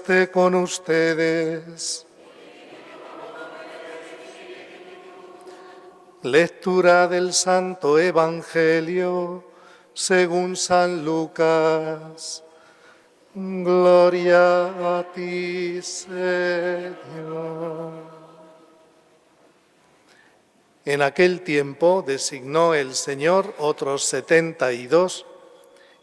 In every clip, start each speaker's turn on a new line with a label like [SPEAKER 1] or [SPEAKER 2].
[SPEAKER 1] esté con ustedes. Lectura del Santo Evangelio según San Lucas. Gloria a ti, Señor. En aquel tiempo designó el Señor otros 72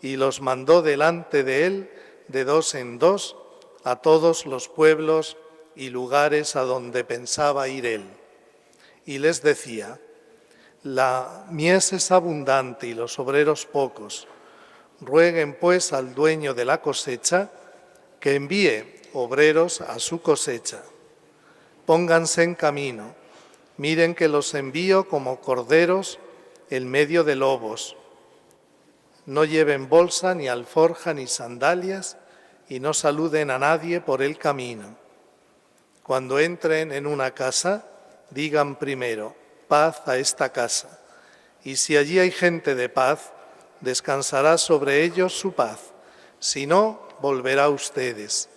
[SPEAKER 1] y los mandó delante de él de dos en dos a todos los pueblos y lugares a donde pensaba ir él. Y les decía: la mies es abundante y los obreros pocos. Rueguen pues al dueño de la cosecha que envíe obreros a su cosecha. Pónganse en camino, miren que los envío como corderos en medio de lobos. No lleven bolsa, ni alforja, ni sandalias, y no saluden a nadie por el camino. Cuando entren en una casa, digan primero: paz a esta casa. Y si allí hay gente de paz, descansará sobre ellos su paz. Si no, volverá a ustedes.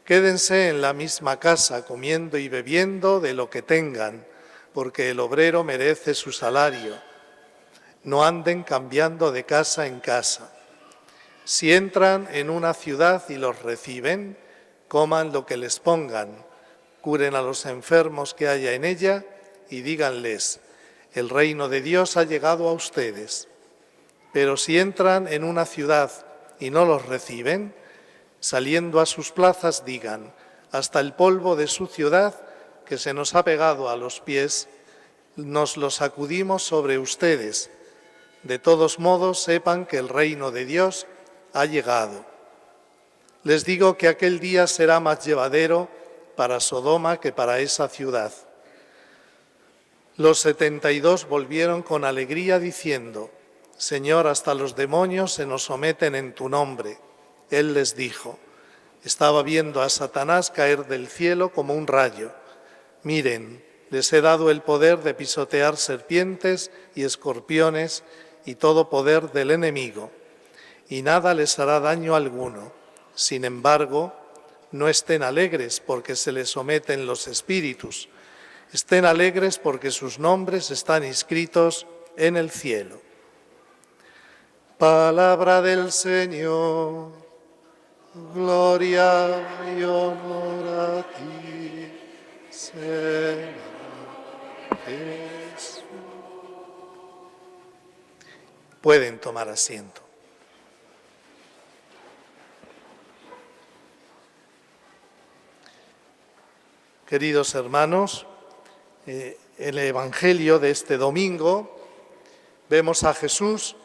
[SPEAKER 1] Quédense en la misma casa, comiendo y bebiendo de lo que tengan, porque el obrero merece su salario. No anden cambiando de casa en casa. Si entran en una ciudad y los reciben, coman lo que les pongan, curen a los enfermos que haya en ella y díganles: el reino de Dios ha llegado a ustedes. Pero si entran en una ciudad y no los reciben, saliendo a sus plazas digan: hasta el polvo de su ciudad que se nos ha pegado a los pies, nos lo sacudimos sobre ustedes. De todos modos, sepan que el reino de Dios ha llegado. Les digo que aquel día será más llevadero para Sodoma que para esa ciudad. Los 72 volvieron con alegría diciendo: Señor, hasta los demonios se nos someten en tu nombre. Él les dijo: estaba viendo a Satanás caer del cielo como un rayo. Miren, les he dado el poder de pisotear serpientes y escorpiones y todo poder del enemigo, y nada les hará daño alguno. Sin embargo, no estén alegres porque se les someten los espíritus. Estén alegres porque sus nombres están inscritos en el cielo. Palabra del Señor. Gloria y honor a ti, Señor Jesús. Pueden tomar asiento. Queridos hermanos, en el Evangelio de este domingo vemos a Jesús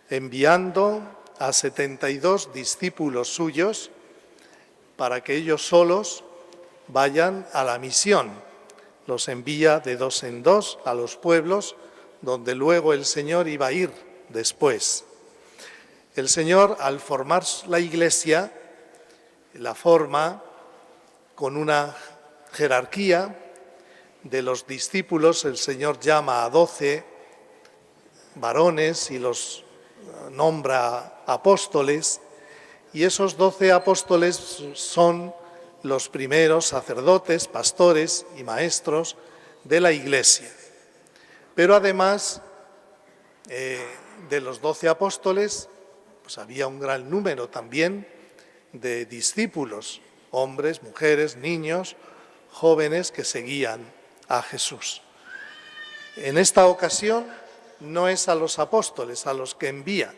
[SPEAKER 1] enviando a 72 discípulos suyos para que ellos solos vayan a la misión. Los envía de dos en dos a los pueblos donde luego el Señor iba a ir después. El Señor, al formar la Iglesia, la forma con una jerarquía. De los discípulos el Señor llama a 12 varones y los nombra apóstoles, y esos 12 apóstoles son los primeros sacerdotes, pastores y maestros de la Iglesia. Pero además de los 12 apóstoles, pues había un gran número también de discípulos, hombres, mujeres, niños, jóvenes que seguían a Jesús. En esta ocasión no es a los apóstoles a los que envía,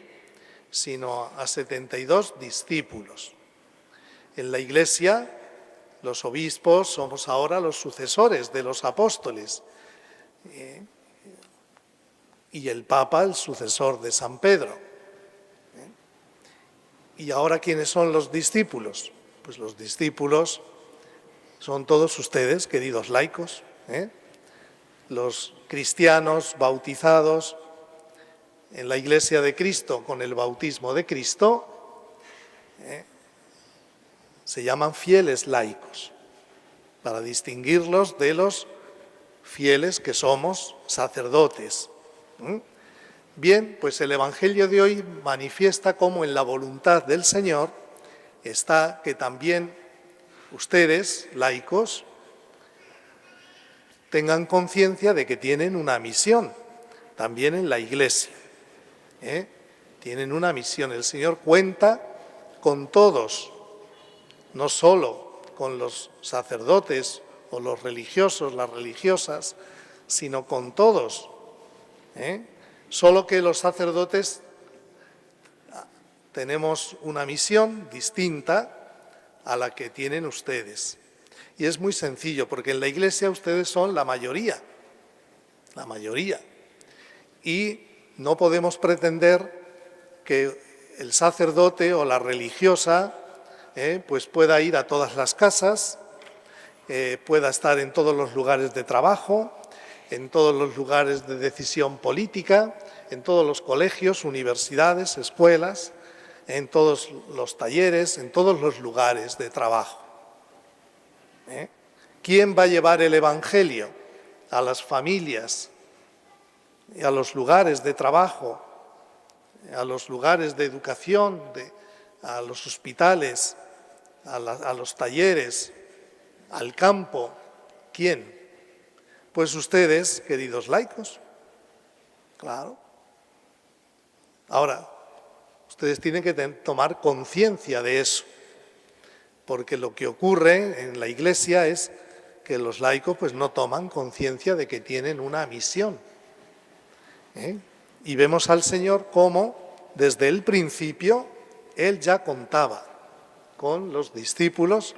[SPEAKER 1] sino a 72 discípulos. En la Iglesia, los obispos somos ahora los sucesores de los apóstoles y el Papa el sucesor de San Pedro. ¿Y ahora quiénes son los discípulos? Pues los discípulos son todos ustedes, queridos laicos, los cristianos bautizados en la Iglesia de Cristo con el bautismo de Cristo, se llaman fieles laicos, para distinguirlos de los fieles que somos sacerdotes. Bien, pues el Evangelio de hoy manifiesta cómo en la voluntad del Señor está que también ustedes, laicos, tengan conciencia de que tienen una misión, también en la Iglesia. Tienen una misión. El Señor cuenta con todos, no solo con los sacerdotes o los religiosos, las religiosas, sino con todos. Solo que los sacerdotes tenemos una misión distinta a la que tienen ustedes. Y es muy sencillo, porque en la Iglesia ustedes son la mayoría. Y no podemos pretender que el sacerdote o la religiosa pues pueda ir a todas las casas, pueda estar en todos los lugares de trabajo, en todos los lugares de decisión política, en todos los colegios, universidades, escuelas, en todos los talleres, en todos los lugares de trabajo. ¿Quién va a llevar el Evangelio a las familias, a los lugares de trabajo, a los lugares de educación, a los hospitales, a los talleres, al campo? ¿Quién? Pues ustedes, queridos laicos. Claro. Ahora, ustedes tienen que tomar conciencia de eso, porque lo que ocurre en la Iglesia es que los laicos pues no toman conciencia de que tienen una misión. Y vemos al Señor cómo desde el principio Él ya contaba con los discípulos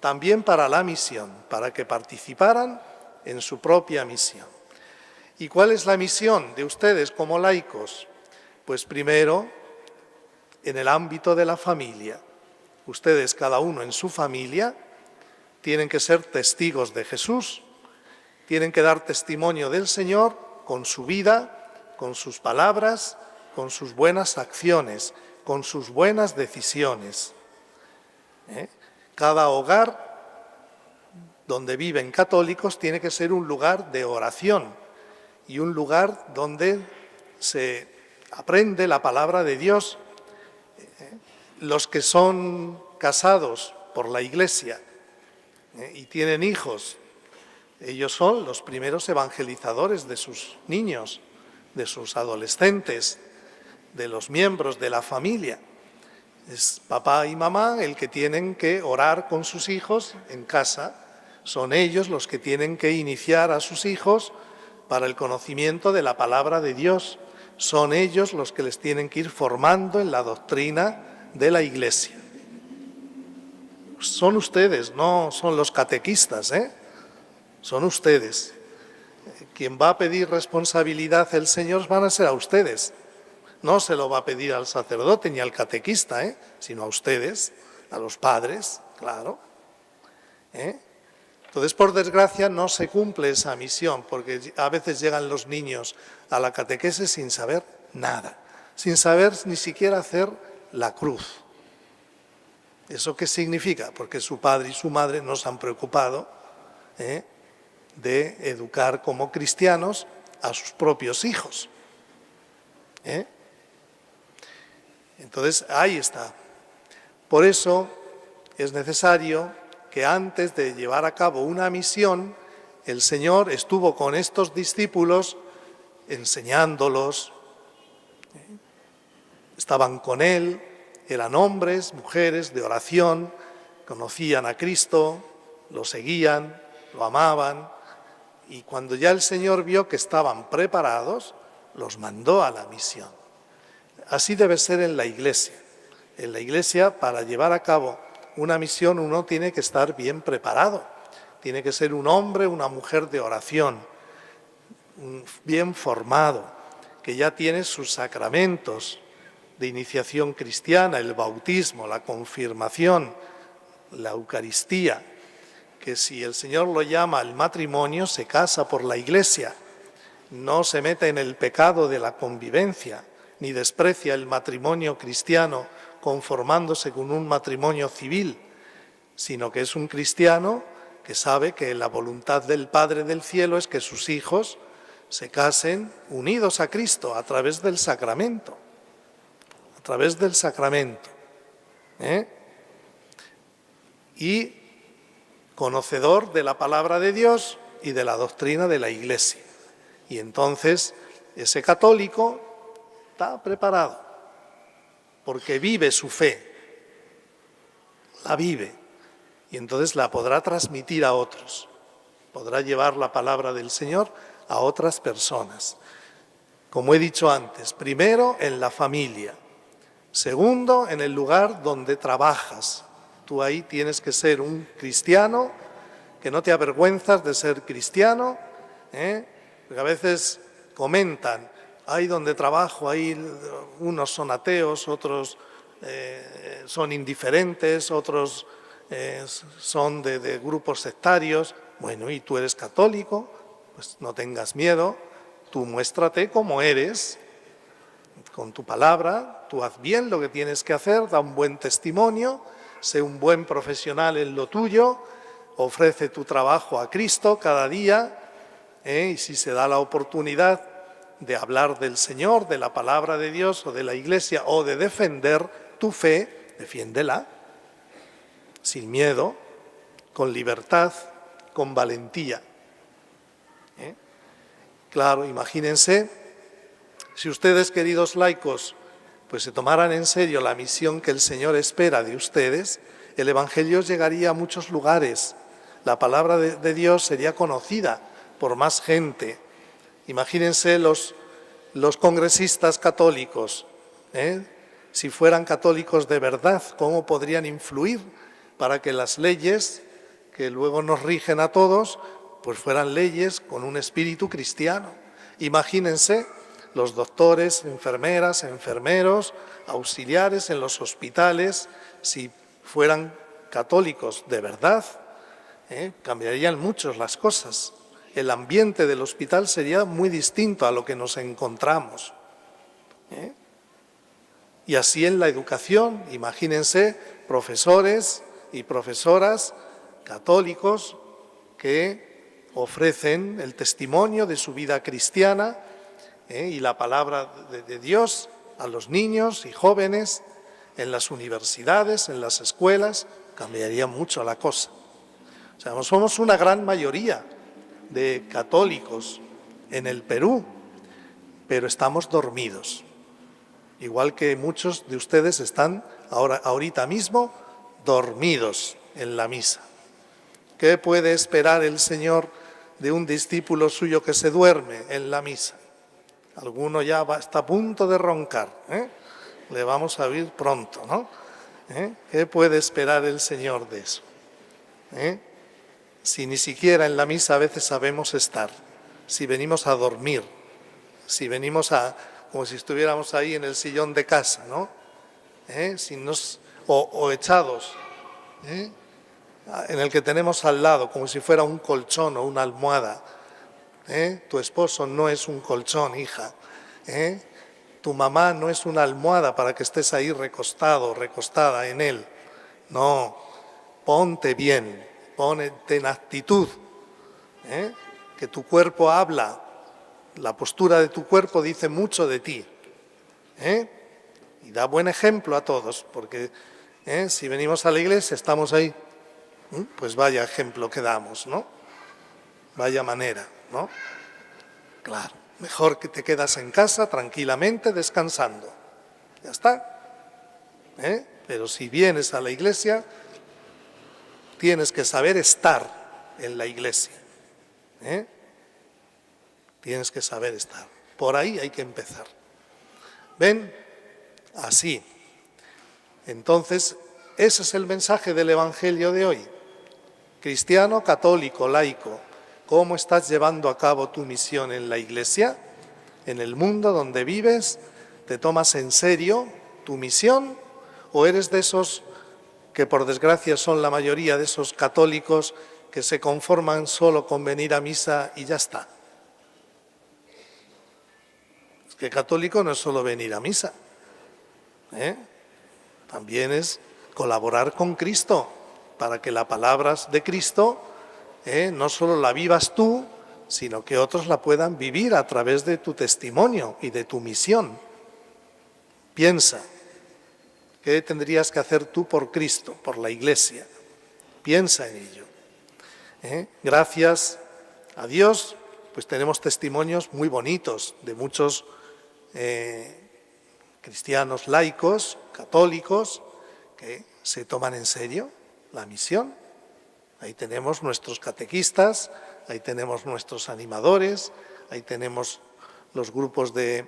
[SPEAKER 1] también para la misión, para que participaran en su propia misión. ¿Y cuál es la misión de ustedes como laicos? Pues primero, en el ámbito de la familia. Ustedes, cada uno en su familia, tienen que ser testigos de Jesús, tienen que dar testimonio del Señor con su vida, con sus palabras, con sus buenas acciones, con sus buenas decisiones. Cada hogar donde viven católicos tiene que ser un lugar de oración y un lugar donde se aprende la palabra de Dios. Los que son casados por la Iglesia y tienen hijos, ellos son los primeros evangelizadores de sus niños, de sus adolescentes, de los miembros de la familia. Es papá y mamá el que tienen que orar con sus hijos en casa. Son ellos los que tienen que iniciar a sus hijos para el conocimiento de la palabra de Dios. Son ellos los que les tienen que ir formando en la doctrina de la Iglesia. Son ustedes, no son los catequistas, son ustedes. Quien va a pedir responsabilidad el Señor van a ser a ustedes. No se lo va a pedir al sacerdote ni al catequista, sino a ustedes, a los padres, claro. Entonces, por desgracia, no se cumple esa misión, porque a veces llegan los niños a la catequesis sin saber nada, sin saber ni siquiera hacer la cruz. ¿Eso qué significa? Porque su padre y su madre no se han preocupado de educar como cristianos a sus propios hijos. Entonces, ahí está. Por eso es necesario que antes de llevar a cabo una misión, el Señor estuvo con estos discípulos enseñándolos. Estaban con Él, eran hombres, mujeres de oración, conocían a Cristo, lo seguían, lo amaban, y cuando ya el Señor vio que estaban preparados, los mandó a la misión. Así debe ser en la Iglesia. En la Iglesia, para llevar a cabo una misión, uno tiene que estar bien preparado. Tiene que ser un hombre, una mujer de oración, bien formado, que ya tiene sus sacramentos de iniciación cristiana, el bautismo, la confirmación, la Eucaristía, que si el Señor lo llama al matrimonio, se casa por la Iglesia, no se mete en el pecado de la convivencia, ni desprecia el matrimonio cristiano conformándose con un matrimonio civil, sino que es un cristiano que sabe que la voluntad del Padre del Cielo es que sus hijos se casen unidos a Cristo a través del sacramento. A través del sacramento. Y conocedor de la palabra de Dios y de la doctrina de la Iglesia. Y entonces ese católico está preparado, porque vive su fe, la vive, y entonces la podrá transmitir a otros, podrá llevar la palabra del Señor a otras personas. Como he dicho antes, primero en la familia, segundo en el lugar donde trabajas. Tú ahí tienes que ser un cristiano, que no te avergüenzas de ser cristiano, porque a veces comentan, ahí donde trabajo, ahí unos son ateos, otros son indiferentes, otros son de grupos sectarios. Bueno, y tú eres católico, pues no tengas miedo, tú muéstrate como eres, con tu palabra, tú haz bien lo que tienes que hacer, da un buen testimonio, sé un buen profesional en lo tuyo, ofrece tu trabajo a Cristo cada día, y si se da la oportunidad de hablar del Señor, de la palabra de Dios o de la Iglesia o de defender tu fe, defiéndela, sin miedo, con libertad, con valentía. Claro, imagínense, si ustedes, queridos laicos, pues se tomaran en serio la misión que el Señor espera de ustedes, el Evangelio llegaría a muchos lugares, la palabra de Dios sería conocida por más gente. Imagínense los congresistas católicos, si fueran católicos de verdad, ¿cómo podrían influir para que las leyes que luego nos rigen a todos, pues fueran leyes con un espíritu cristiano? Imagínense los doctores, enfermeras, enfermeros, auxiliares en los hospitales, si fueran católicos de verdad, cambiarían mucho las cosas. El ambiente del hospital sería muy distinto a lo que nos encontramos. Y así en la educación, imagínense profesores y profesoras católicos que ofrecen el testimonio de su vida cristiana y la palabra de Dios a los niños y jóvenes en las universidades, en las escuelas, cambiaría mucho la cosa. O sea, somos una gran mayoría de católicos en el Perú, pero estamos dormidos. Igual que muchos de ustedes están ahorita mismo dormidos en la misa. ¿Qué puede esperar el Señor de un discípulo suyo que se duerme en la misa? Alguno ya está a punto de roncar, le vamos a oír pronto, ¿no? ¿Qué puede esperar el Señor de eso? Si ni siquiera en la misa a veces sabemos estar, si venimos a dormir, si venimos como si estuviéramos ahí en el sillón de casa, ¿no? O echados, en el que tenemos al lado, como si fuera un colchón o una almohada. Tu esposo no es un colchón, hija. Tu mamá no es una almohada para que estés ahí recostado, recostada en él. No, ponte bien, ponte en actitud, que tu cuerpo habla, la postura de tu cuerpo dice mucho de ti. Y da buen ejemplo a todos, porque si venimos a la iglesia estamos ahí, pues vaya ejemplo que damos, ¿no? Vaya manera, ¿no? Claro, mejor que te quedas en casa tranquilamente descansando. Ya está. Pero si vienes a la iglesia, tienes que saber estar en la iglesia. Tienes que saber estar. Por ahí hay que empezar. ¿Ven? Así. Entonces, ese es el mensaje del Evangelio de hoy. Cristiano, católico, laico, ¿cómo estás llevando a cabo tu misión en la iglesia? ¿En el mundo donde vives? ¿Te tomas en serio tu misión? ¿O eres de esos que por desgracia son la mayoría de esos católicos que se conforman solo con venir a misa y ya está? Es que católico no es solo venir a misa, también es colaborar con Cristo para que la palabra de Cristo no solo la vivas tú, sino que otros la puedan vivir a través de tu testimonio y de tu misión. Piensa, ¿qué tendrías que hacer tú por Cristo, por la Iglesia? Piensa en ello. Gracias a Dios, pues tenemos testimonios muy bonitos de muchos cristianos laicos, católicos, que se toman en serio la misión. Ahí tenemos nuestros catequistas, ahí tenemos nuestros animadores, ahí tenemos los grupos de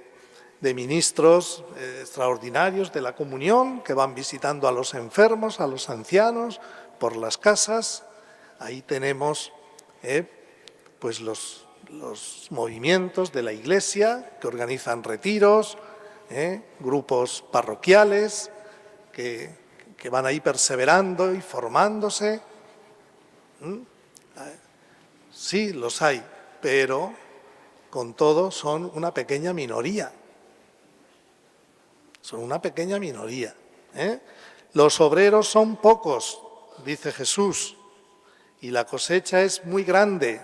[SPEAKER 1] ministros extraordinarios de la comunión que van visitando a los enfermos, a los ancianos, por las casas. Ahí tenemos pues los movimientos de la Iglesia que organizan retiros, grupos parroquiales que van ahí perseverando y formándose. Sí, los hay, pero con todo son una pequeña minoría. Son una pequeña minoría. Los obreros son pocos, dice Jesús, y la cosecha es muy grande.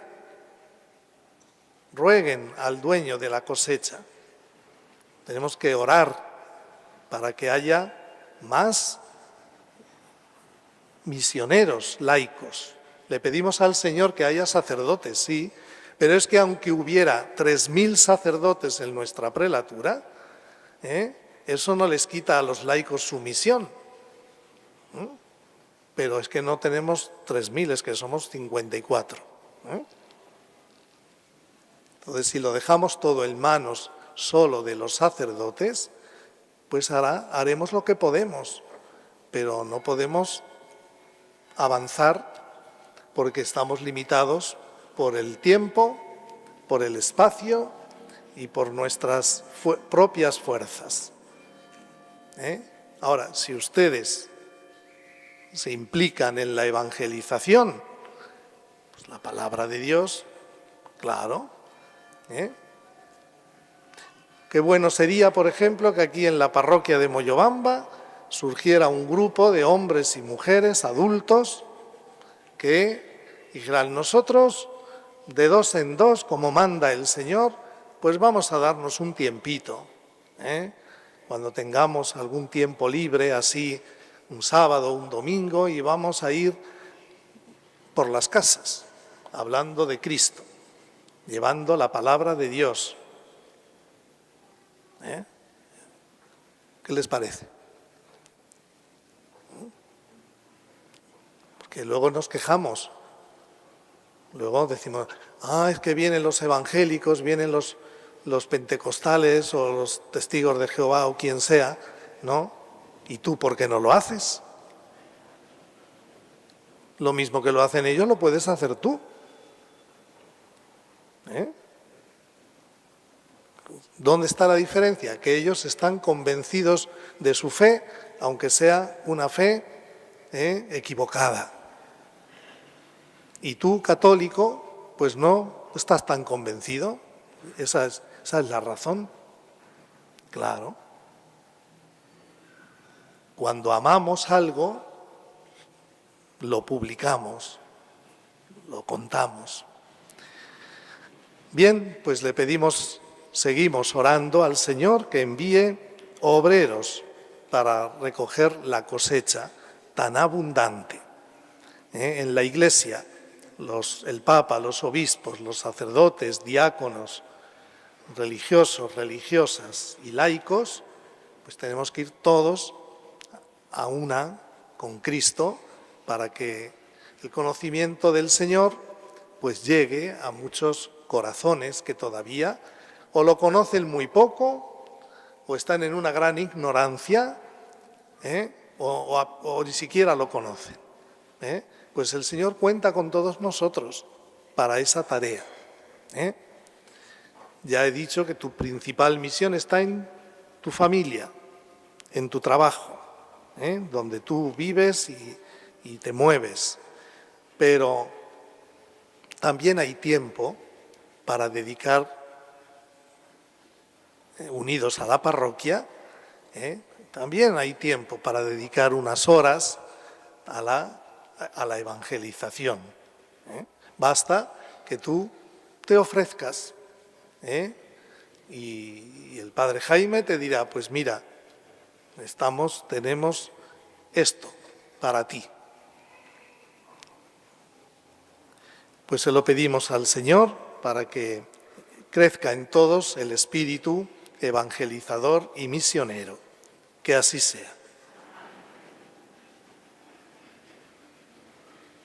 [SPEAKER 1] Rueguen al dueño de la cosecha. Tenemos que orar para que haya más misioneros laicos. Le pedimos al Señor que haya sacerdotes, sí, pero es que aunque hubiera 3.000 sacerdotes en nuestra prelatura, eso no les quita a los laicos su misión. Pero es que no tenemos 3.000, es que somos 54. Entonces, si lo dejamos todo en manos solo de los sacerdotes, pues haremos lo que podemos, pero no podemos avanzar porque estamos limitados por el tiempo, por el espacio y por nuestras propias fuerzas. Ahora, si ustedes se implican en la evangelización, pues la palabra de Dios, claro. Qué bueno sería, por ejemplo, que aquí en la parroquia de Moyobamba surgiera un grupo de hombres y mujeres adultos que dijeran: nosotros, de 2 en 2, como manda el Señor, pues vamos a darnos un tiempito. Cuando tengamos algún tiempo libre, así un sábado, un domingo, y vamos a ir por las casas, hablando de Cristo, llevando la palabra de Dios. ¿Qué les parece? Porque luego nos quejamos, luego decimos: es que vienen los evangélicos, vienen los pentecostales o los testigos de Jehová o quien sea, ¿no? ¿Y tú por qué no lo haces? Lo mismo que lo hacen ellos, lo puedes hacer tú. ¿Dónde está la diferencia? Que ellos están convencidos de su fe, aunque sea una fe equivocada. Y tú, católico, pues no estás tan convencido. Esa es la razón. Claro. Cuando amamos algo, lo publicamos, lo contamos. Bien, pues le pedimos, seguimos orando al Señor que envíe obreros para recoger la cosecha tan abundante. En la Iglesia, el Papa, los obispos, los sacerdotes, diáconos, religiosos, religiosas y laicos, pues tenemos que ir todos a una con Cristo para que el conocimiento del Señor pues llegue a muchos corazones que todavía o lo conocen muy poco o están en una gran ignorancia o ni siquiera lo conocen. Pues el Señor cuenta con todos nosotros para esa tarea. Ya he dicho que tu principal misión está en tu familia, en tu trabajo, donde tú vives y te mueves. Pero también hay tiempo para dedicar, unidos a la parroquia, también hay tiempo para dedicar unas horas a la evangelización. Basta que tú te ofrezcas. Y el Padre Jaime te dirá: pues mira, tenemos esto para ti. Pues se lo pedimos al Señor para que crezca en todos el espíritu evangelizador y misionero. Que así sea.